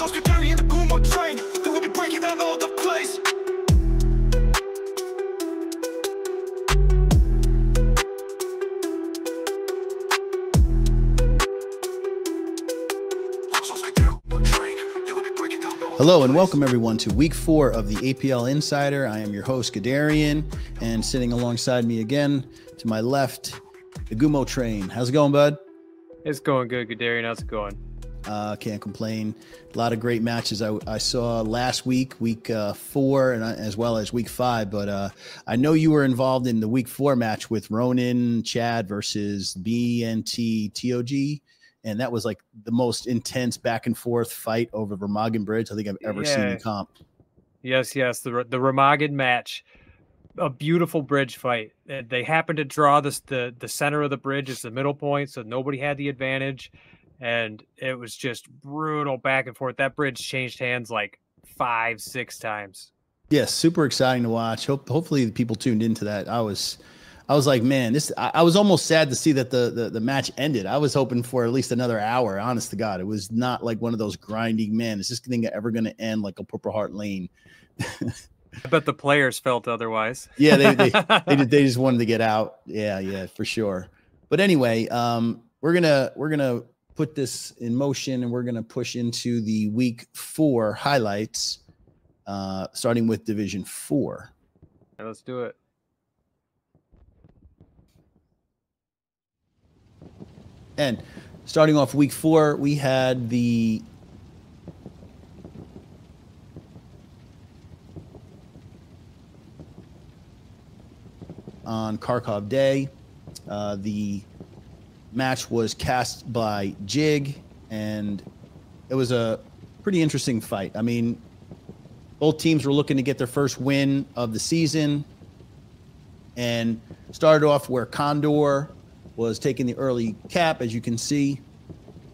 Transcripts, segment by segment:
Souls could carry in the Gumo train. They will be breaking down all the place. Hello and welcome everyone to week 4 of the APL Insider. I am your host, Gadarian, and sitting alongside me again, to my left, the Gumo train. How's it going, bud? It's going good, Gadarian. How's it going? Can't complain. A lot of great matches I saw last week, week 4, and as well as week 5. But I know you were involved in the week 4 match with Ronan Chad versus BNT TOG. And that was like the most intense back and forth fight over Remagen Bridge I think I've ever seen in comp. Yes. The Remagen match, a beautiful bridge fight. They happened to draw the center of the bridge as the middle point, so nobody had the advantage. And it was just brutal back and forth. That bridge changed hands like 5-6 times. Yes, super exciting to watch. Hopefully the people tuned into that. I was like, man, I was almost sad to see that the match ended. I was hoping for at least another hour, honest to God. It was not like one of those grinding, man, is this thing ever going to end like a Purple Heart Lane? I bet the players felt otherwise. Yeah, they just wanted to get out. Yeah, for sure. But anyway, we're gonna put this in motion and we're gonna push into the week 4 highlights, starting with Division 4. Right, let's do it. And starting off week 4, we had the on Kharkov Day. The match was cast by Jig, and it was a pretty interesting fight. I mean, both teams were looking to get their first win of the season, and started off where Condor was taking the early cap, as you can see,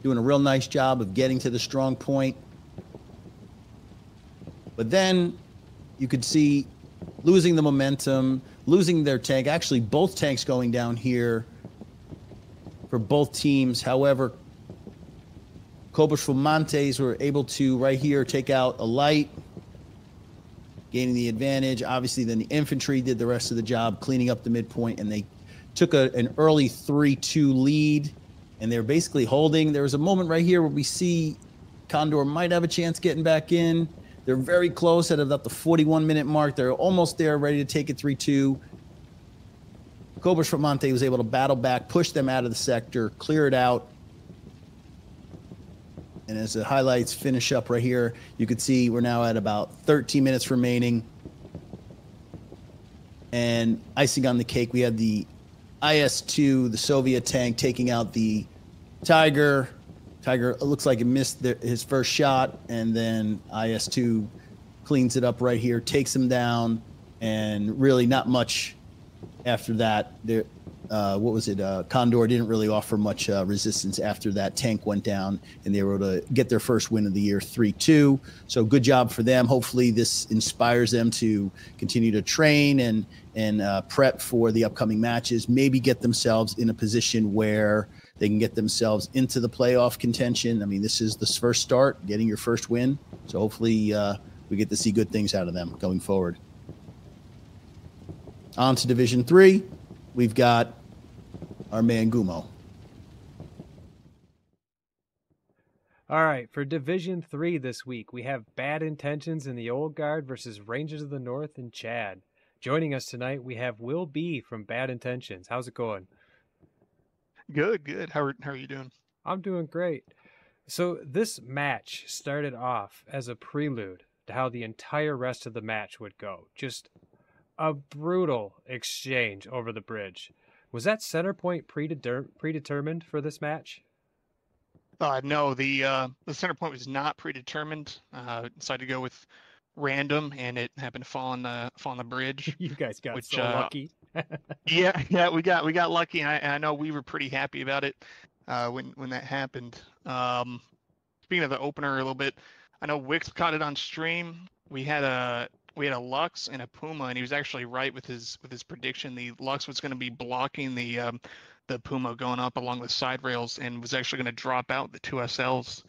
doing a real nice job of getting to the strong point. But then you could see losing the momentum, losing their tank, actually both tanks going down here for both teams. However, Cobras Fumantes were able to right here take out a light, gaining the advantage. Obviously, then the infantry did the rest of the job, cleaning up the midpoint, and they took an early 3-2 lead, and they're basically holding. There was a moment right here where we see Condor might have a chance getting back in. They're very close at about the 41-minute mark. They're almost there, ready to take it 3-2. Cobras Formonte was able to battle back, push them out of the sector, clear it out. And as the highlights finish up right here, you can see we're now at about 13 minutes remaining. And icing on the cake, we had the IS-2, the Soviet tank, taking out the Tiger. Tiger, it looks like it missed his first shot, and then IS-2 cleans it up right here, takes him down, and really not much after that. Condor didn't really offer much resistance after that tank went down, and they were able to get their first win of the year, 3-2. So good job for them. Hopefully this inspires them to continue to train and prep for the upcoming matches, maybe get themselves in a position where they can get themselves into the playoff contention. I mean, this is the first start, getting your first win. So hopefully we get to see good things out of them going forward. On to Division 3, we've got our man Gumo. All right, for Division 3 this week, we have Bad Intentions in the Old Guard versus Rangers of the North in Chad. Joining us tonight, we have Will B from Bad Intentions. How's it going? Good. How are you doing? I'm doing great. So this match started off as a prelude to how the entire rest of the match would go. Just a brutal exchange over the bridge. Was that center point predetermined for this match? No, the center point was not predetermined. Decided to go with random, and it happened to fall on the bridge. You guys got so lucky. yeah, we got lucky, and I know we were pretty happy about it when that happened. Speaking of the opener a little bit, I know Wix caught it on stream. We had a Lux and a Puma, and he was actually right with his prediction. The Lux was going to be blocking the Puma going up along the side rails, and was actually going to drop out the two SLs.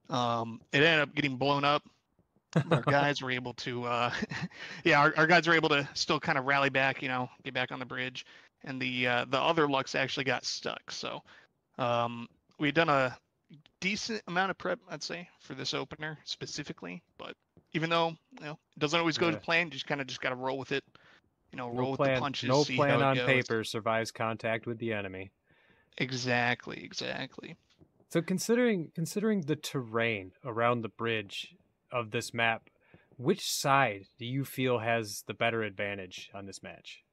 It ended up getting blown up. But our guys were able to, yeah, our guys were able to still kind of rally back, get back on the bridge, and the other Lux actually got stuck. So we'd done a decent amount of prep, I'd say, for this opener specifically. But even though it doesn't always go to plan, you just kind of got to roll with it. Roll with the punches. No see plan how it on goes. paper survives contact with the enemy. Exactly. So considering the terrain around the bridge of this map, which side do you feel has the better advantage on this match?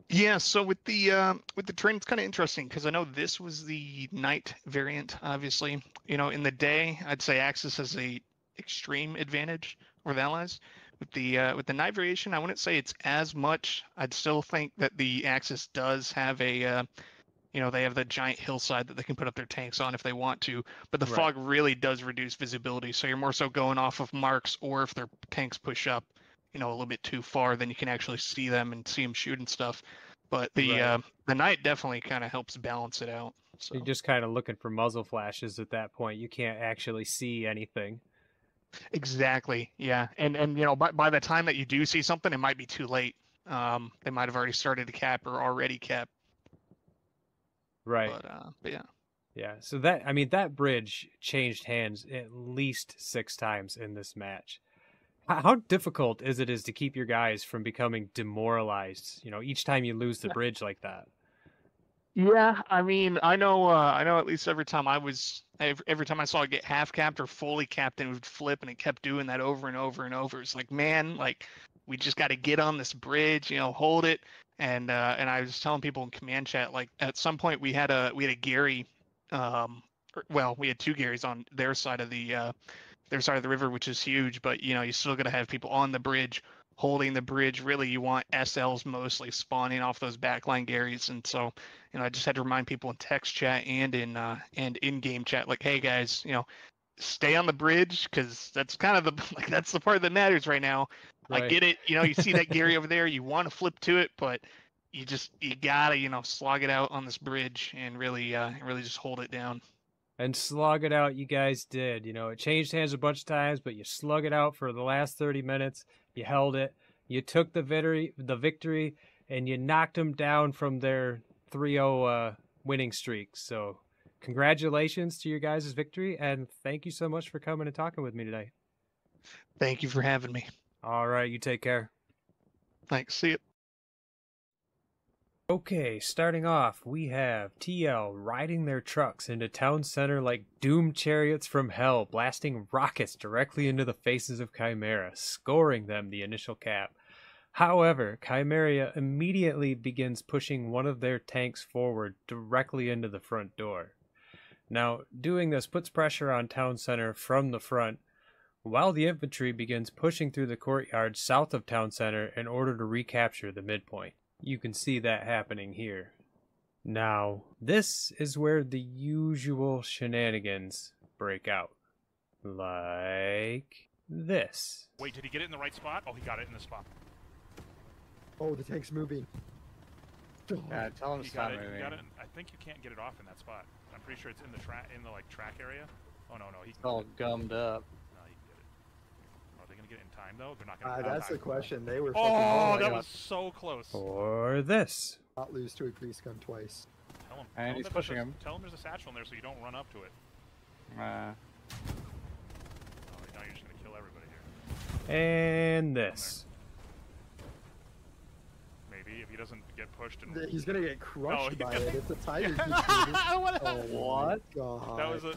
Yeah, so with the terrain, it's kind of interesting because I know this was the night variant. Obviously, in the day, I'd say Axis has a extreme advantage over the Allies. With the night variation, I wouldn't say it's as much. I'd still think that the Axis does have a they have the giant hillside that they can put up their tanks on if they want to, but the fog really does reduce visibility. So you're more so going off of marks, or if their tanks push up, a little bit too far, then you can actually see them and see them shoot and stuff. But the night definitely kind of helps balance it out. So you're just kind of looking for muzzle flashes at that point. You can't actually see anything. Exactly. Yeah. And by the time that you do see something, it might be too late. They might have already started to cap or already cap. Right. But yeah. Yeah. So that bridge changed hands at least 6 times in this match. How difficult is it to keep your guys from becoming demoralized, each time you lose the bridge like that? Yeah, I mean, I know at least every time I saw it get half capped or fully capped, and it would flip, and it kept doing that over and over and over. It's like, man, like we just got to get on this bridge, hold it. And I was telling people in command chat, like at some point we had a Gary, we had 2 Garys on their side of the river, which is huge, but you still got to have people on the bridge holding the bridge. Really, you want SLs mostly spawning off those backline Garys. And so I just had to remind people in text chat and in game chat, like, hey guys, stay on the bridge, because that's kind of that's the part that matters right now. Right. I get it, you see that Gary over there, you want to flip to it, but you gotta slog it out on this bridge and really just hold it down. And slug it out, you guys did. It changed hands a bunch of times, but you slug it out for the last 30 minutes. You held it. You took the victory, and you knocked them down from their 3-0 winning streak. So congratulations to your guys' victory, and thank you so much for coming and talking with me today. Thank you for having me. All right, you take care. Thanks. See you. Okay, starting off, we have TL riding their trucks into town center like doomed chariots from hell, blasting rockets directly into the faces of Chimera, scoring them the initial cap. However, Chimera immediately begins pushing one of their tanks forward directly into the front door. Now, doing this puts pressure on town center from the front, while the infantry begins pushing through the courtyard south of town center in order to recapture the midpoint. You can see that happening here. Now, this is where the usual shenanigans break out. Like this. Wait, did he get it in the right spot? Oh, he got it in the spot. Oh, the tank's moving. Yeah, tell him to stop moving. moving. Got it. I think you can't get it off in that spot. I'm pretty sure it's in the track area. Oh no, It's all gummed up. No, he can get it. Are they gonna get it in time though? They're not gonna. That's the question. They were. Oh, that was so close. Or this. Not lose to a grease gun twice. Tell him. And he's pushing him. Tell him there's a satchel in there so you don't run up to it. Oh, now you're just gonna kill everybody here. And this. Maybe if he doesn't get pushed and He's gonna get crushed by gonna... it. It's a tiger. What? God. That was a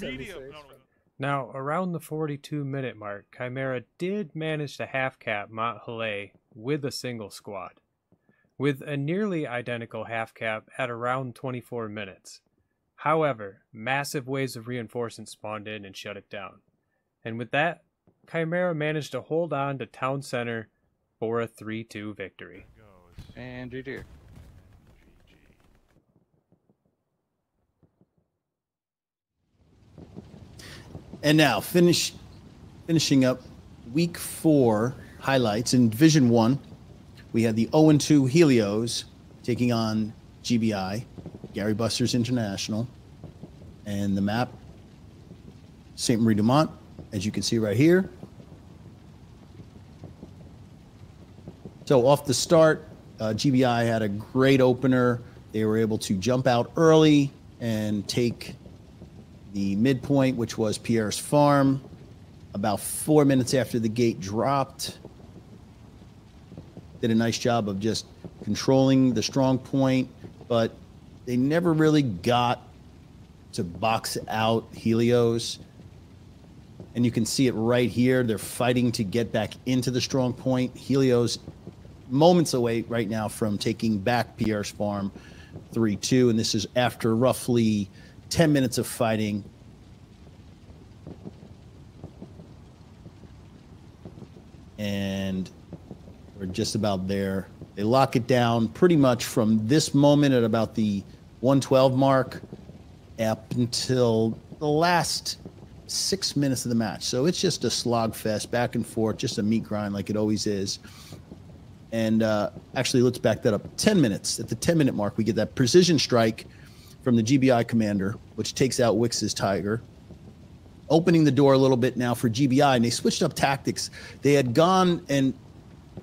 medium. No. Now, around the 42-minute mark, Chimera did manage to half-cap Mont Helay with a single squad, with a nearly identical half-cap at around 24 minutes. However, massive waves of reinforcements spawned in and shut it down. And with that, Chimera managed to hold on to town center for a 3-2 victory. And GG. And now, finishing up week 4 highlights in Division 1, we had the 0-2 Helios taking on GBI, Gary Busters International. And the map St. Marie du Mont, as you can see right here. So off the start, GBI had a great opener. They were able to jump out early and take the midpoint, which was Pierre's Farm. About 4 minutes after the gate dropped, did a nice job of just controlling the strong point, but they never really got to box out Helios. And you can see it right here. They're fighting to get back into the strong point. Helios moments away right now from taking back Pierre's Farm 3-2. And this is after roughly 10 minutes of fighting. And we're just about there. They lock it down pretty much from this moment at about the 112 mark up until the last 6 minutes of the match. So it's just a slog fest, back and forth, just a meat grind like it always is. And actually, let's back that up. 10 minutes. At the 10-minute mark, we get that precision strike from the GBI commander, which takes out Wix's Tiger, opening the door a little bit now for GBI. And they switched up tactics. They had gone, and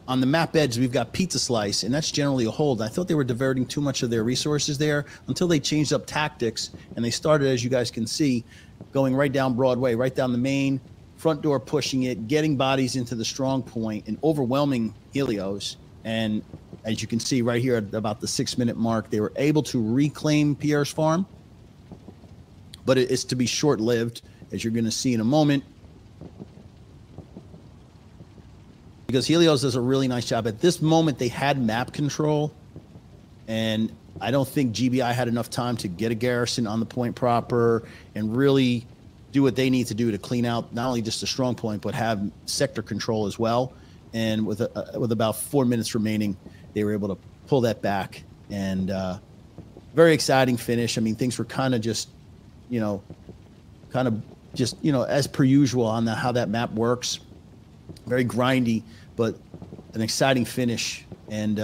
on the map edge, we've got Pizza Slice, and that's generally a hold. I thought they were diverting too much of their resources there until they changed up tactics, and they started, as you guys can see, going right down Broadway, right down the main, front door pushing it, getting bodies into the strong point, and overwhelming Helios. And as you can see right here at about the 6-minute mark, they were able to reclaim Pierre's Farm, but it's to be short-lived, as you're going to see in a moment, because Helios does a really nice job. At this moment, they had map control, and I don't think GBI had enough time to get a garrison on the point proper and really do what they need to do to clean out not only just the strong point, but have sector control as well. And with about 4 minutes remaining, they were able to pull that back. And very exciting finish. I mean, things were kind of just, as per usual on how that map works. Very grindy, but an exciting finish. And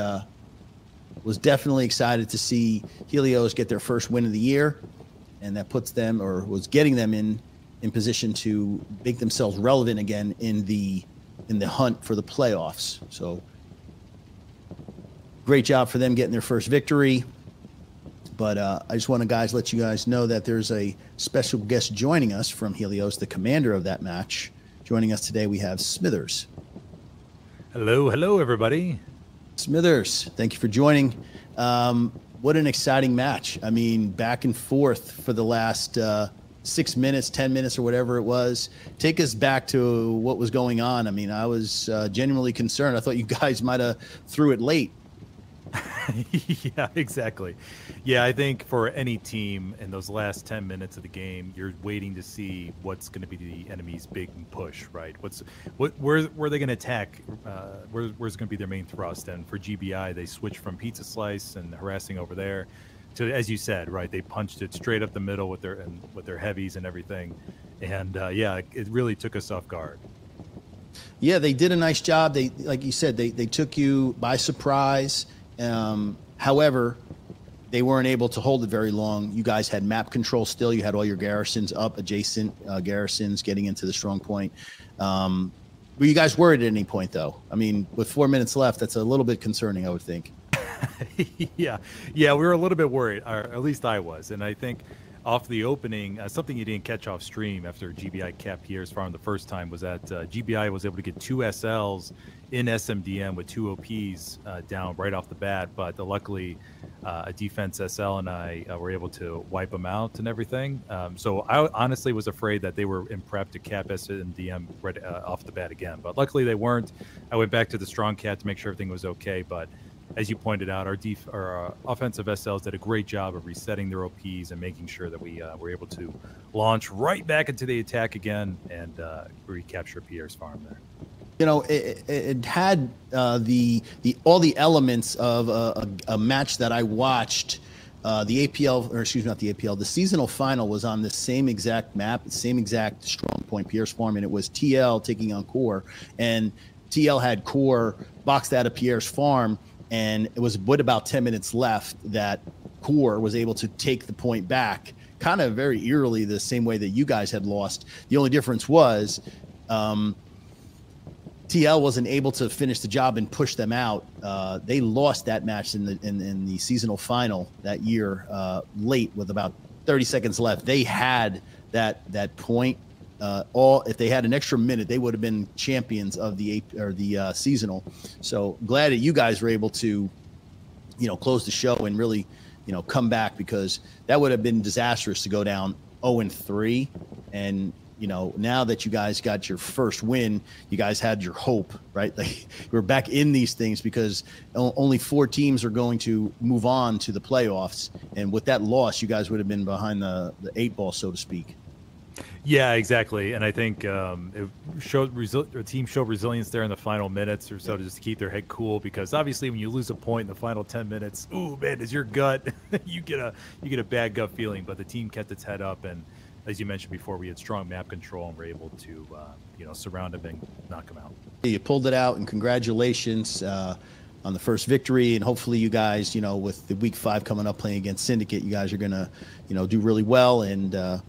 was definitely excited to see Helios get their first win of the year. And that puts them, or was getting them in position to make themselves relevant again in the hunt for the playoffs. So great job for them getting their first victory. But I just want to, guys, let you guys know that there's a special guest joining us from Helios, the commander of that match. Joining us today, we have Smithers. Hello, everybody. Smithers, thank you for joining. What an exciting match. I mean, back and forth for the last 6 minutes, 10 minutes, or whatever it was. Take us back to what was going on. I mean, I was genuinely concerned. I thought you guys might have threw it late. Yeah, exactly. Yeah, I think for any team in those last 10 minutes of the game, you're waiting to see what's going to be the enemy's big push, right? Where are they going to attack? Where's going to be their main thrust? And for GBI, they switched from Pizza Slice and harassing over there to, as you said, right? They punched it straight up the middle with their heavies and everything. And yeah, it really took us off guard. Yeah, they did a nice job. They, like you said, they took you by surprise. However, they weren't able to hold it very long. You guys had map control still. You had all your garrisons up, adjacent garrisons getting into the strong point. Were you guys worried at any point, though? I mean, with 4 minutes left, that's a little bit concerning, I would think. Yeah, we were a little bit worried, or at least I was. And I think off the opening, something you didn't catch off stream after GBI capped Pierre's Farm the first time was that GBI was able to get 2 SLs in SMDM with 2 OPs down right off the bat, but luckily a defense SL and I were able to wipe them out and everything. So I honestly was afraid that they were in prep to cap SMDM right off the bat again, but luckily they weren't. I went back to the strong cat to make sure everything was okay, but as you pointed out, our offensive SLs did a great job of resetting their OPs and making sure that we were able to launch right back into the attack again and recapture Pierre's Farm there. You know, it had all the elements of a match that I watched. The APL, or excuse me, not the APL, the seasonal final was on the same exact map, the same exact strong point, Pierre's Farm, and it was TL taking on Core. And TL had Core boxed out of Pierre's Farm, and it was with about 10 minutes left that Core was able to take the point back kind of very eerily the same way that you guys had lost. The only difference was TL wasn't able to finish the job and push them out. They lost that match in the seasonal final that year, late with about 30 seconds left. They had that point. If they had an extra minute, they would have been champions of the seasonal. So glad that you guys were able to, close the show and really, come back, because that would have been disastrous to go down 0-3. And now that you guys got your first win, you guys had your hope, right? Like, we're back in these things, because only 4 teams are going to move on to the playoffs. And with that loss, you guys would have been behind the 8 ball, so to speak. Yeah, exactly. And I think it showed the team showed resilience there in the final minutes or so, to just keep their head cool, because obviously when you lose a point in the final 10 minutes, ooh, man, is your gut, you get a bad gut feeling. But the team kept its head up, and as you mentioned before, we had strong map control and were able to surround them and knock them out. You pulled it out, and congratulations on the first victory. And hopefully you guys, with the week 5 coming up playing against Syndicate, you guys are gonna do really well, and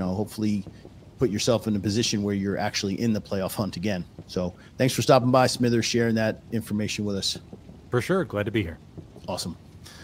hopefully put yourself in a position where you're actually in the playoff hunt again. So thanks for stopping by, Smithers, sharing that information with us. For sure. Glad to be here. Awesome.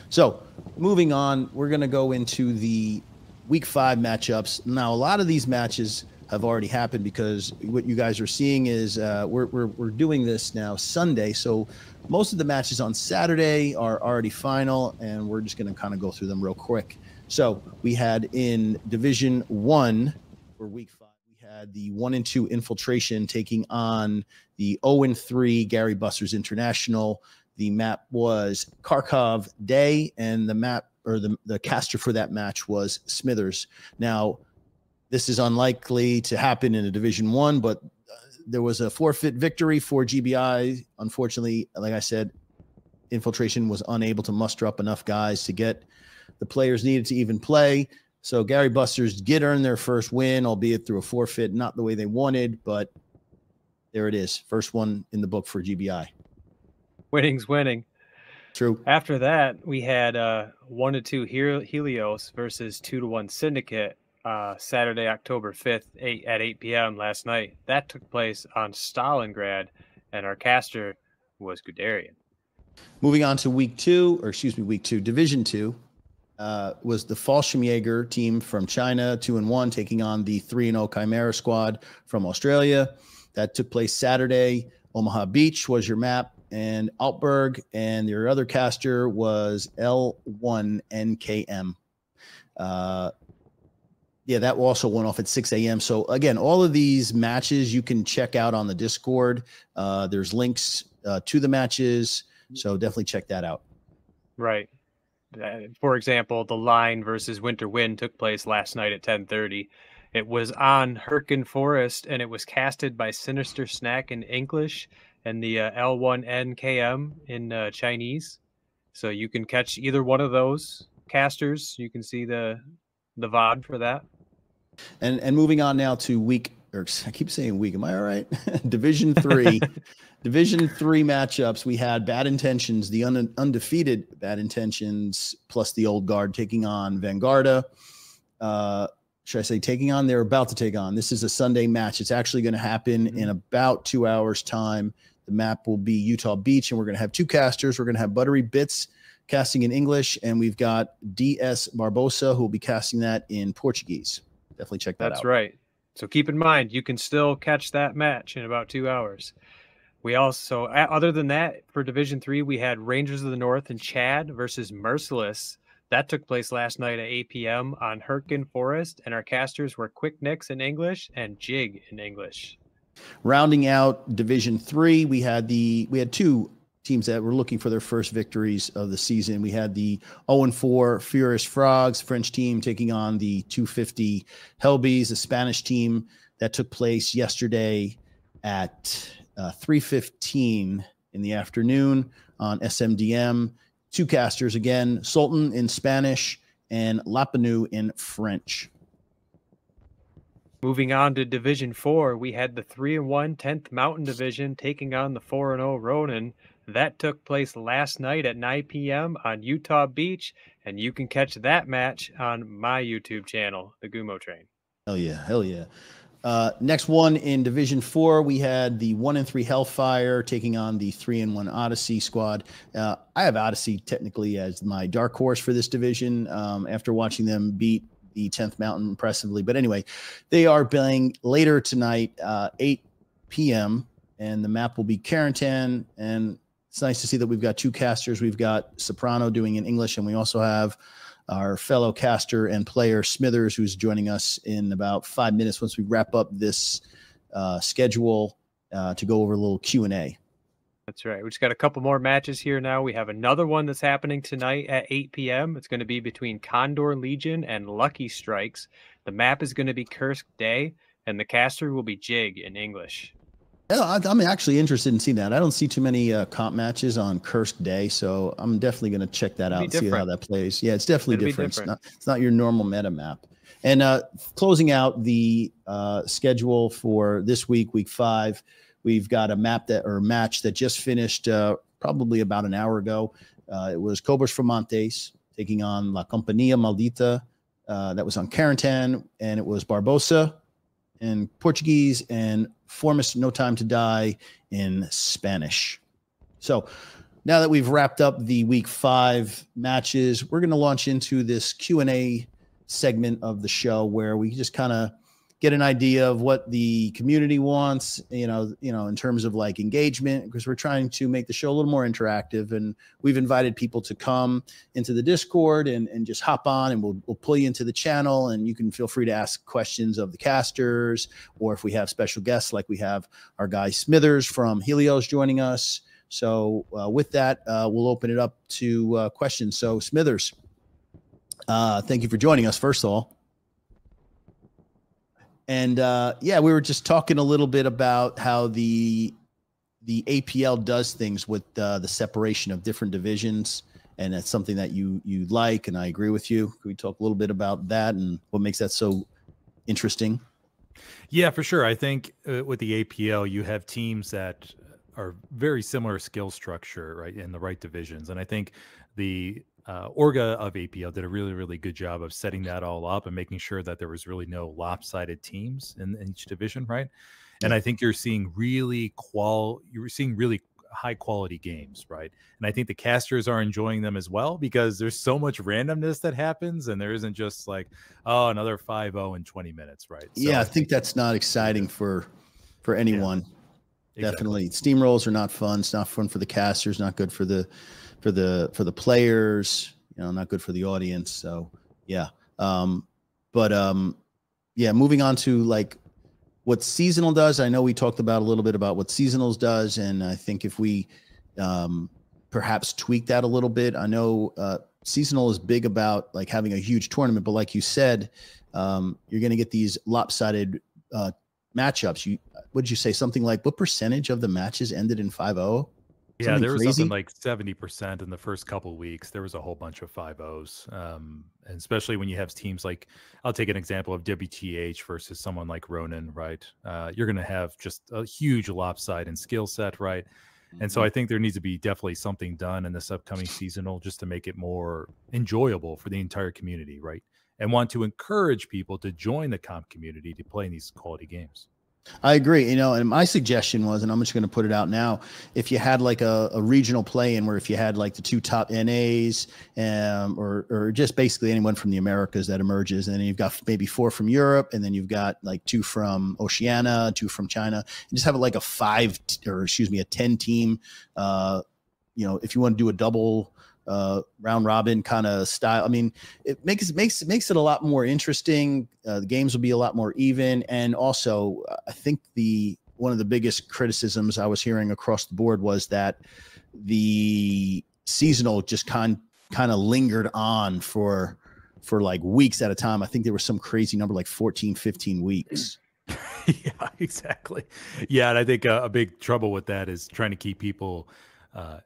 So moving on, we're going to go into the week 5 matchups. Now, a lot of these matches have already happened, because what you guys are seeing is we're doing this now Sunday. So most of the matches on Saturday are already final, and we're just going to kind of go through them real quick. So we had in Division 1 for week 5, we had the 1-2 Infiltration taking on the 0-3 Gary Busters International. The map was Kharkov Day, and the map, or the caster for that match, was Smithers. Now, this is unlikely to happen in a Division 1, but there was a forfeit victory for GBI. Unfortunately, like I said, Infiltration was unable to muster up enough guys to get the players needed to even play. So Gary Busters did earn their first win, albeit through a forfeit, not the way they wanted, but there it is. First one in the book for GBI. Winning's winning. True. After that, we had 1-2 Helios versus 2-1 Syndicate, Saturday, October 5th, at 8 p.m. last night. That took place on Stalingrad, and our caster was Guderian. Moving on to week 2, Division 2, was the Fallschirmjäger team from China, 2-1, taking on the 3-0 Chimera squad from Australia. That took place Saturday. Omaha Beach was your map, and Altberg, and your other caster was L1NKM. That also went off at 6 a.m. So again, all of these matches you can check out on the Discord. There's links to the matches, so definitely check that out. Right. For example, the Line versus Winter Wind took place last night at 10:30. It was on Herkin Forest, and it was casted by Sinister Snack in English and the L1NKM in Chinese. So you can catch either one of those casters. You can see the VOD for that. And moving on now to I keep saying week. Am I all right? Division 3. Division 3 matchups. We had Bad Intentions, the undefeated Bad Intentions, plus the Old Guard taking on Vanguarda. Should I say taking on? They're about to take on. This is a Sunday match. It's actually going to happen in about 2 hours' time. The map will be Utah Beach, and we're going to have 2 casters. We're going to have Buttery Bits casting in English, and we've got DS Barbosa, who will be casting that in Portuguese. Definitely check that out. That's right. So keep in mind, you can still catch that match in about 2 hours. We also, other than that, for Division 3, we had Rangers of the North and Chad versus Merciless. That took place last night at 8 p.m. on Herkin Forest, and our casters were Quick Nicks in English and Jig in English. Rounding out Division 3, we had 2 teams that were looking for their first victories of the season. We had the 0-4 Furious Frogs French team taking on the 250 Hellbees, a Spanish team. That took place yesterday at 3:15 in the afternoon on SMDM. 2 casters again, Sultan in Spanish and Lapanu in French. Moving on to Division 4, we had the 3-1 10th Mountain Division taking on the 4-0 Ronin. That took place last night at 9 p.m. on Utah Beach, and you can catch that match on my YouTube channel, The Gumo Train. Hell yeah, hell yeah. Next one in Division 4, we had the 1-3 Hellfire taking on the 3-1 Odyssey squad. I have Odyssey technically as my dark horse for this division after watching them beat the 10th Mountain impressively. But anyway, they are playing later tonight, 8 p.m., and the map will be Carentan. And it's nice to see that we've got two casters. We've got Soprano doing in English, and we also have our fellow caster and player Smithers, who's joining us in about 5 minutes once we wrap up this schedule to go over a little Q&A. That's right. We just got a couple more matches here now. We have another one that's happening tonight at 8 p.m. It's going to be between Condor Legion and Lucky Strikes. The map is going to be Kursk Day, and the caster will be Jig in English. Yeah, I'm actually interested in seeing that. I don't see too many comp matches on Kursk Day, so I'm definitely going to check that out and see how that plays. Yeah, it's definitely different. It's not your normal meta map. And closing out the schedule for this week, week 5, we've got a match that just finished probably about an hour ago. It was Cobras from Montes taking on La Compañía Maldita. That was on Carentan, and it was Barbosa in Portuguese and Formus No Time to Die in Spanish. So now that we've wrapped up the week 5 matches, we're going to launch into this Q&A segment of the show where we just kind of get an idea of what the community wants, you know, in terms of like engagement, because we're trying to make the show a little more interactive. And we've invited people to come into the Discord and just hop on, and we'll pull you into the channel, and you can feel free to ask questions of the casters, or if we have special guests, like we have our guy Smithers from Helios joining us. So with that, we'll open it up to questions. So Smithers, thank you for joining us, first of all. And yeah, we were just talking a little bit about how the APL does things with the separation of different divisions, and that's something that you like, and I agree with you. Can we talk a little bit about that and what makes that so interesting? Yeah, for sure. I think with the APL, you have teams that are very similar skill structure, right, in the right divisions, and I think the Orga of APL did a really, really good job of setting that all up and making sure that there was really no lopsided teams in each division, right? And I think you're seeing really high quality games, right? And I think the casters are enjoying them as well, because there's so much randomness that happens, and there isn't just like, oh, another 5-0 in 20 minutes, right? So, yeah, I think that's not exciting for anyone. Yeah, definitely, steamrolls are not fun. It's not fun for the casters. Not good for the players, not good for the audience. So yeah. Yeah, moving on to like what seasonal does. I know we talked about a little bit about what seasonals does, and I think if we perhaps tweak that a little bit. I know seasonal is big about like having a huge tournament, but like you said, you're going to get these lopsided matchups. Would you say something like, what percentage of the matches ended in 5-0? Yeah, there was something like 70% in the first couple of weeks. There was a whole bunch of 5-0s, and especially when you have teams like, I'll take an example of WTH versus someone like Ronin, right? You're going to have just a huge lopside and skill set, right? And so I think there needs to be definitely something done in this upcoming seasonal just to make it more enjoyable for the entire community, right? And want to encourage people to join the comp community to play in these quality games. I agree. And my suggestion was, and I'm just going to put it out now, if you had like a regional play-in where if you had like the 2 top NAs or just basically anyone from the Americas that emerges, and then you've got maybe 4 from Europe, and then you've got like 2 from Oceania, 2 from China, and just have it like a 10 team, if you want to do a double round robin kind of style. I mean, it makes it a lot more interesting. The games will be a lot more even, and also I think one of the biggest criticisms I was hearing across the board was that the seasonal just kind of lingered on for like weeks at a time. I think there was some crazy number like 14, 15 weeks. Yeah, exactly. Yeah, and I think a big trouble with that is trying to keep people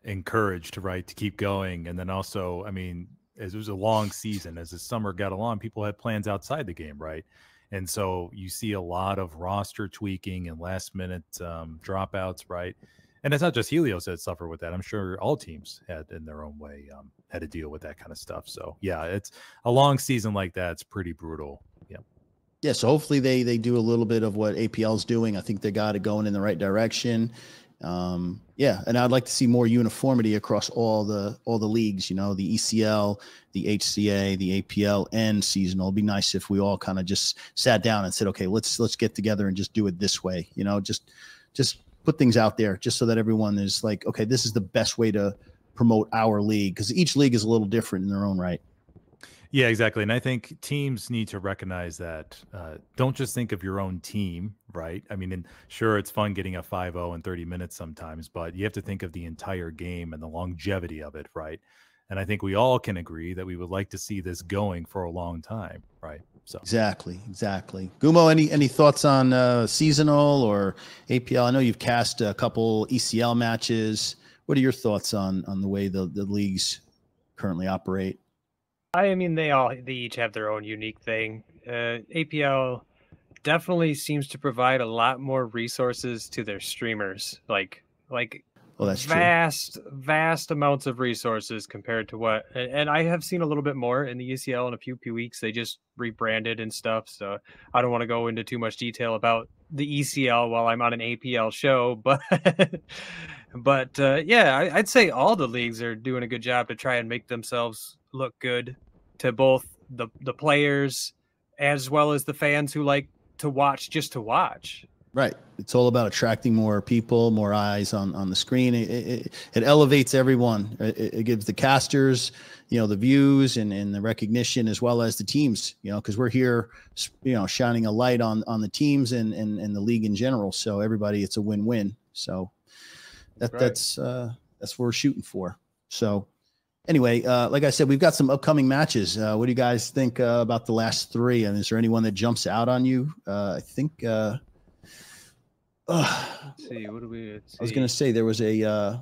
encouraged, right, to keep going. And then also, I mean, as it was a long season, as the summer got along, people had plans outside the game, right? And so you see a lot of roster tweaking and last minute dropouts, right? And it's not just Helios that suffer with that. I'm sure all teams had in their own way had to deal with that kind of stuff. So yeah, it's a long season like that. It's pretty brutal. Yeah. Yeah. So hopefully they do a little bit of what APL is doing. I think they got it going in the right direction. Yeah. And I'd like to see more uniformity across all the leagues, you know, the ECL, the HCA, the APL, and seasonal. It'd be nice if we all kind of just sat down and said, okay, let's get together and just do it this way. You know, just put things out there just so that everyone is like, okay, this is the best way to promote our league, because each league is a little different in their own right. Yeah, exactly. And I think teams need to recognize that. Don't just think of your own team, right? I mean, and sure, it's fun getting a 5-0 in 30 minutes sometimes, but you have to think of the entire game and the longevity of it, right? And I think we all can agree that we would like to see this going for a long time, right? So Exactly. Gumo, any thoughts on seasonal or APL? I know you've cast a couple ECL matches. What are your thoughts on the way the leagues currently operate? I mean, they each have their own unique thing. APL definitely seems to provide a lot more resources to their streamers, like Oh, that's true. vast amounts of resources compared to what. And I have seen a little bit more in the ECL in a few weeks. They just rebranded and stuff, so I don't want to go into too much detail about the ECL while I'm on an APL show, but yeah, I'd say all the leagues are doing a good job to try and make themselves look good to both the players as well as the fans who like to watch just to watch. Right. It's all about attracting more people, more eyes on the screen. It elevates everyone. It gives the casters, you know, the views and the recognition, as well as the teams, you know, because we're here, you know, shining a light on the teams and the league in general. So everybody, it's a win-win. So that's what we're shooting for. So anyway, like I said, we've got some upcoming matches. What do you guys think about the last three? And is there anyone that jumps out on you? I think. Let's see. What do we? I was going to say there was a. Oh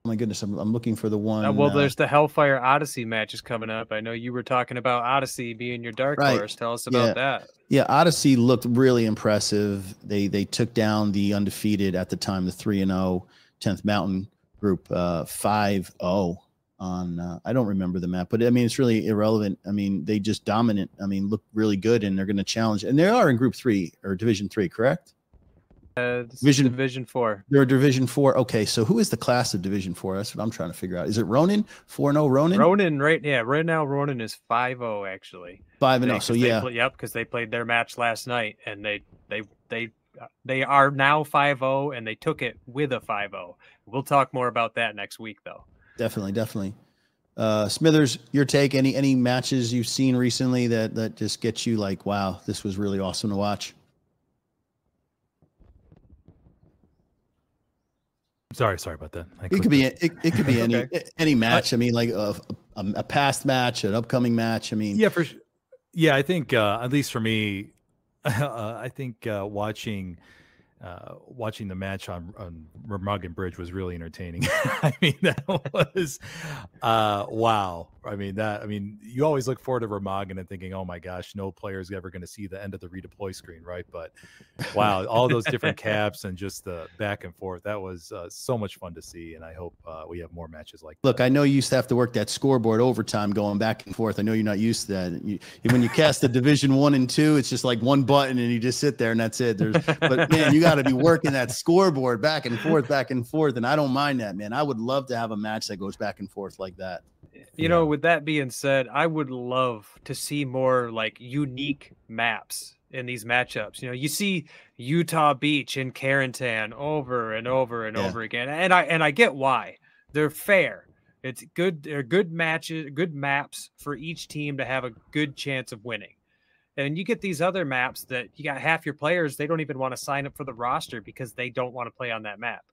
my goodness, I'm looking for the one. Well, there's the Hellfire Odyssey matches coming up. I know you were talking about Odyssey being your dark horse. Tell us about that. Yeah, Odyssey looked really impressive. They took down the undefeated at the time, the 3-0 10th Mountain group, 5-0 on. I don't remember the map, but I mean it's really irrelevant. I mean they just dominant. I mean look really good, and they're going to challenge. And they are in Group 3 or Division 3, correct? Division 4. They're Division 4. Okay, so who is the class of Division 4? That's what I'm trying to figure out. Is it Ronin? 4-0 Ronin? Ronin, right? Yeah, right now Ronin is 5-0 actually. 5-0. So yeah, yep, because they played their match last night, and they are now 5-0, and they took it with a 5-0. We'll talk more about that next week, though. Definitely. Smithers, your take? Any matches you've seen recently that just get you like, wow, this was really awesome to watch? Sorry about that. It could be any any match. I mean, like a past match, an upcoming match. I mean, yeah, for sure. Yeah, I think at least for me, I think watching the match on Remagen Bridge was really entertaining. I mean, that was wow. I mean, you always look forward to Remagen and thinking, oh my gosh, no player is ever going to see the end of the redeploy screen, right? But wow, all those different caps and just the back and forth, that was so much fun to see. And I hope we have more matches like that. Look, I know you used to have to work that scoreboard overtime going back and forth. I know you're not used to that. When you cast the Division 1 and 2, it's just like one button and you just sit there and that's it. But man, you got to be working that scoreboard back and forth. And I don't mind that, man. I would love to have a match that goes back and forth like that. You know, with that being said, I would love to see more like unique maps in these matchups. You know, you see Utah Beach and Carentan over and over and over again. And I get why. They're fair. It's good. They're good matches, good maps for each team to have a good chance of winning. And you get these other maps that you got half your players, they don't even want to sign up for the roster because they don't want to play on that map.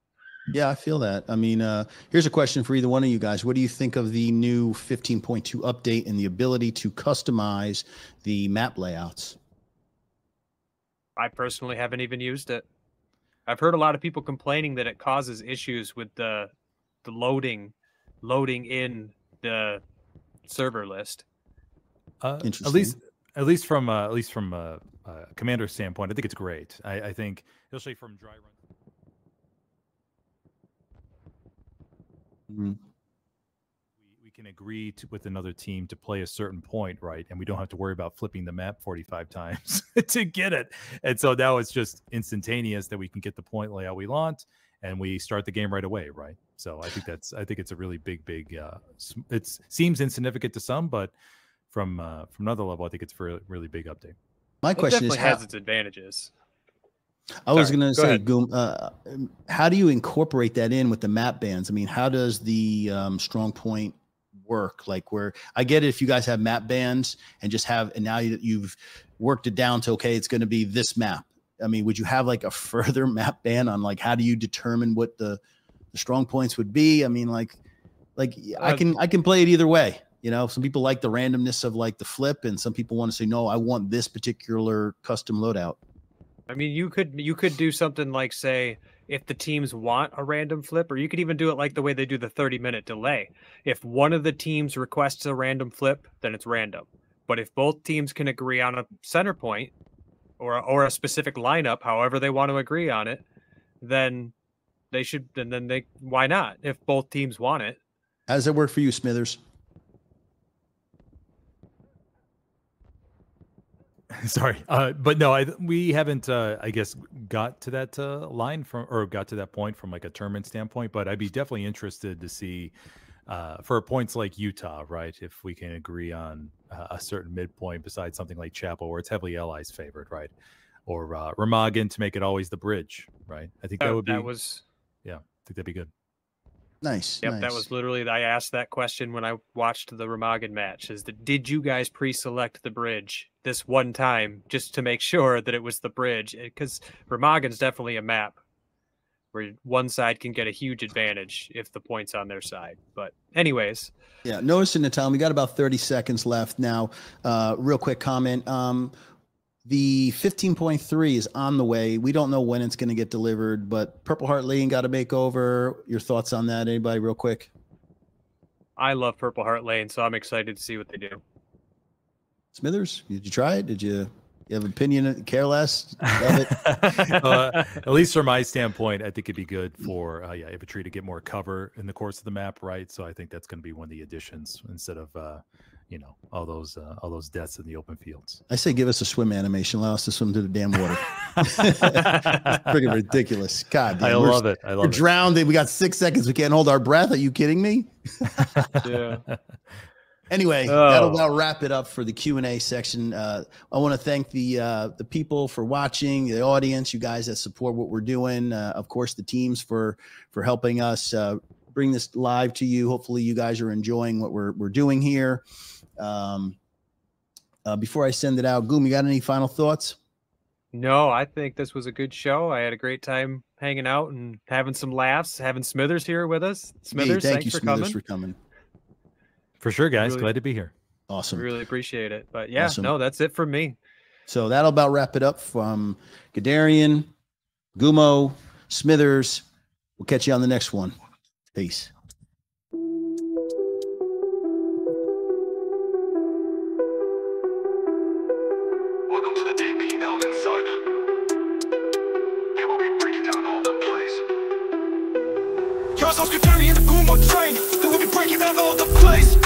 Yeah, I feel that. I mean, here's a question for either one of you guys. What do you think of the new 15.2 update and the ability to customize the map layouts? I personally haven't even used it. I've heard a lot of people complaining that it causes issues with the loading in the server list. At least from commander standpoint, I think it's great. I think, especially from dry run. Mhm. We can agree with another team to play a certain point, right? And we don't have to worry about flipping the map 45 times to get it. And so now it's just instantaneous that we can get the point layout we want, and we start the game right away, right? So I think it's a really big. It seems insignificant to some, but from another level, I think it's a really big update. My It question is, definitely has its advantages. I was Sorry, going to go say, ahead. Goom, how do you incorporate that in with the map bands? I mean, how does the strong point work? Like, where I get it, if you guys have map bands and just have, and now you've worked it down to, okay, it's going to be this map. I mean, would you have like a further map band on like, how do you determine what the strong points would be? I mean, like I can play it either way. You know, some people like the randomness of like the flip, and some people want to say, no, I want this particular custom loadout. I mean, you could do something like, say, if the teams want a random flip, or you could even do it like the way they do the 30-minute delay. If one of the teams requests a random flip, then it's random. But if both teams can agree on a center point or a specific lineup, however they want to agree on it, then they should. And then why not? If both teams want it. How does that work for you, Smithers? Sorry, but no, we haven't, I guess, got to that line got to that point from like a tournament standpoint. But I'd be definitely interested to see for points like Utah, right? If we can agree on a certain midpoint besides something like Chapel, where it's heavily allies favored, right? Or Remagen to make it always the bridge, right? I think that would be. I think that'd be good. Nice. Yep, nice. that was literally, I asked that question when I watched the Remagen match, is that did you guys pre-select the bridge this one time just to make sure that it was the bridge? Because Remagen's definitely a map where one side can get a huge advantage if the point's on their side. But anyways. Yeah, noticing the time, we got about 30 seconds left now. Real quick comment. The 15.3 is on the way. We don't know when it's going to get delivered, but Purple Heart Lane got a makeover. Your thoughts on that? Anybody real quick? I love Purple Heart Lane, so I'm excited to see what they do. Smithers, did you try it? Did you have an opinion? Care less? Love it? At least from my standpoint, I think it'd be good for Infantry to get more cover in the course of the map, right? So I think that's going to be one of the additions instead of all those deaths in the open fields. I say give us a swim animation. Allow us to swim through the damn water. It's freaking ridiculous. God damn, I love it. We're drowned. We got 6 seconds. We can't hold our breath. Are you kidding me? Yeah. Anyway, that'll about wrap it up for the Q&A section. I want to thank the people for watching, the audience, you guys that support what we're doing. Of course, the teams for helping us bring this live to you. Hopefully, you guys are enjoying what we're doing here. Before I send it out, Goom, you got any final thoughts? No, I think this was a good show. I had a great time hanging out and having some laughs, having Smithers here with us. Smithers, hey, thanks for Smithers, coming. for coming. For sure, guys. Really, glad to be here. Awesome. Really appreciate it. But yeah, Awesome. No, that's it from me. So that'll about wrap it up from Gadarian, Gumo, Smithers. We'll catch you on the next one. Peace. Welcome to the APL Insider. Here we'll be breaking down all the plays. Yourself Gadarian, the Gumo train. Then we'll be breaking down all the plays.